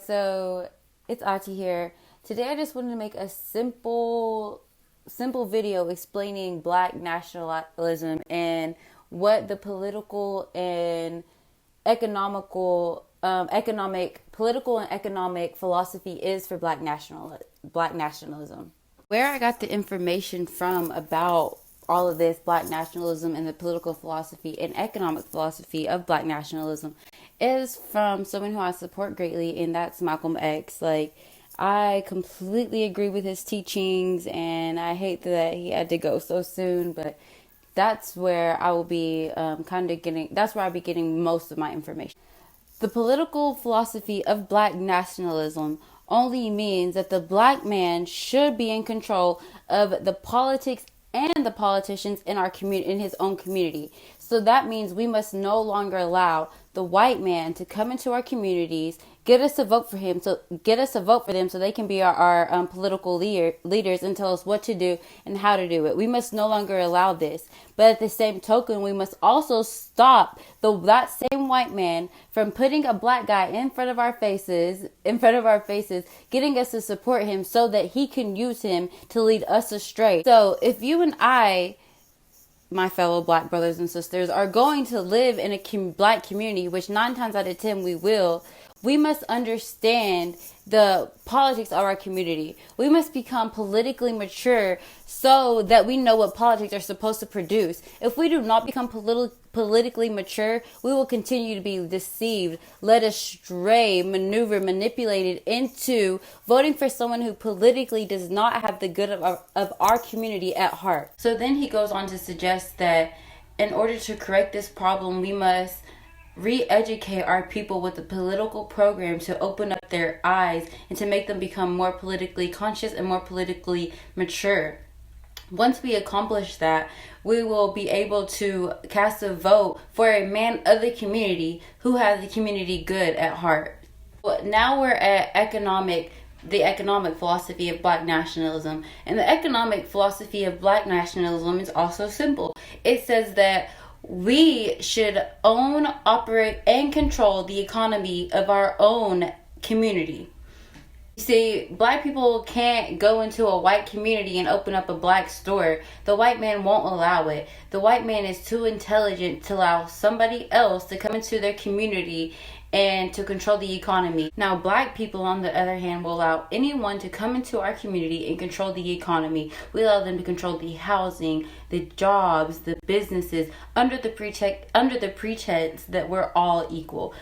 so it's Ati here. Today I just wanted to make a simple video explaining Black nationalism and what the political and political and economic philosophy is for Black nationalism. Where I got the information from about all of this Black nationalism and the political philosophy and economic philosophy of Black nationalism is from someone who I support greatly, and that's Malcolm X. I completely agree with his teachings, and I hate that he had to go so soon, but that's where I will be that's where I'll be getting most of my information. The political philosophy of Black nationalism only means that the Black man should be in control of the politics and the politicians in our community, in his own community. So that means we must no longer allow the white man to come into our communities, get us to vote for them so they can be our political leaders and tell us what to do and how to do it. We must no longer allow this. But at the same token, we must also stop that same white man from putting a Black guy in front of our faces, getting us to support him so that he can use him to lead us astray. So if you and I, my fellow Black brothers and sisters, are going to live in a Black community, which 9 times out of 10 we will, we must understand the politics of our community. We must become politically mature so that we know what politics are supposed to produce. If we do not become politically mature, we will continue to be deceived, led astray, manipulated into voting for someone who politically does not have the good of our community at heart. So then he goes on to suggest that in order to correct this problem, we must re-educate our people with a political program to open up their eyes and to make them become more politically conscious and more politically mature. Once we accomplish that, we will be able to cast a vote for a man of the community who has the community good at heart. Now we're at the economic philosophy of Black nationalism. And the economic philosophy of Black nationalism is also simple. It says that we should own, operate, and control the economy of our own community. You see, Black people can't go into a white community and open up a Black store. The white man won't allow it. The white man is too intelligent to allow somebody else to come into their community and to control the economy. Now, Black people, on the other hand, will allow anyone to come into our community and control the economy. We allow them to control the housing, the jobs, the businesses, under the pretense that we're all equal.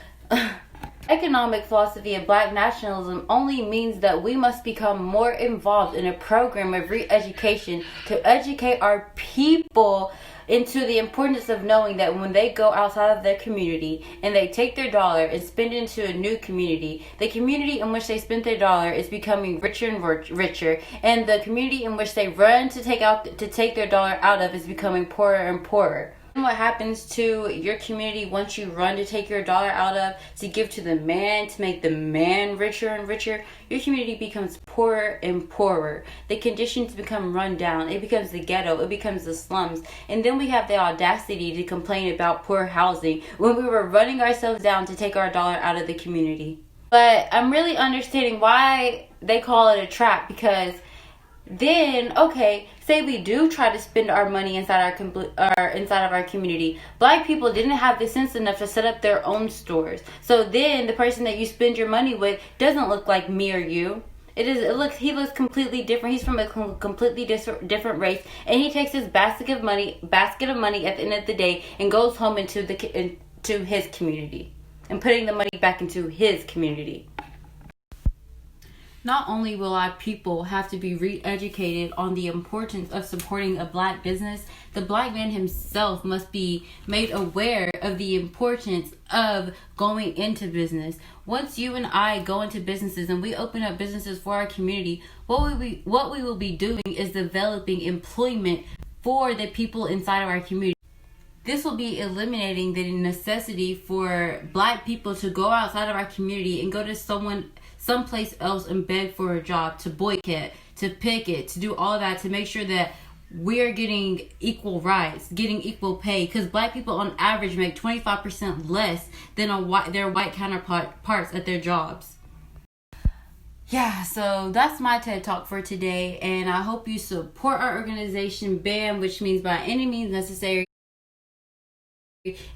Economic philosophy of Black nationalism only means that we must become more involved in a program of re-education to educate our people into the importance of knowing that when they go outside of their community and they take their dollar and spend it into a new community, the community in which they spent their dollar is becoming richer and richer, and the community in which they run to take their dollar out of is becoming poorer and poorer. What happens to your community once you run to take your dollar out of to give to the man, to make the man richer and richer? Your community becomes poorer and poorer. The conditions become run down. It becomes the ghetto. It becomes the slums. And then we have the audacity to complain about poor housing when we were running ourselves down to take our dollar out of the community. But I'm really understanding why they call it a trap, because then, okay, say we do try to spend our money inside of our community. Black people didn't have the sense enough to set up their own stores. So then the person that you spend your money with doesn't look like me or you. He looks completely different. He's from a completely different race, and he takes his basket of money at the end of the day and goes home into his community and putting the money back into his community. Not only will our people have to be re-educated on the importance of supporting a Black business, the Black man himself must be made aware of the importance of going into business. Once you and I go into businesses and we open up businesses for our community, what we will be doing is developing employment for the people inside of our community. This will be eliminating the necessity for Black people to go outside of our community and go to someplace else and beg for a job, to boycott, to picket, to do all that, to make sure that we're getting equal rights, getting equal pay, because Black people on average make 25% less than their white counterparts at their jobs. Yeah, so that's my TED Talk for today, and I hope you support our organization, BAM, which means by any means necessary.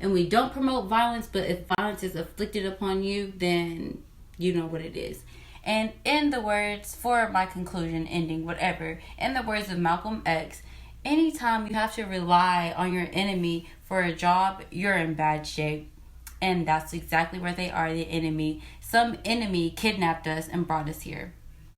And we don't promote violence, but if violence is afflicted upon you, then you know what it is. And in the words, for my conclusion, ending, whatever, in the words of Malcolm X, anytime you have to rely on your enemy for a job, you're in bad shape. And that's exactly where they are, the enemy. Some enemy kidnapped us and brought us here.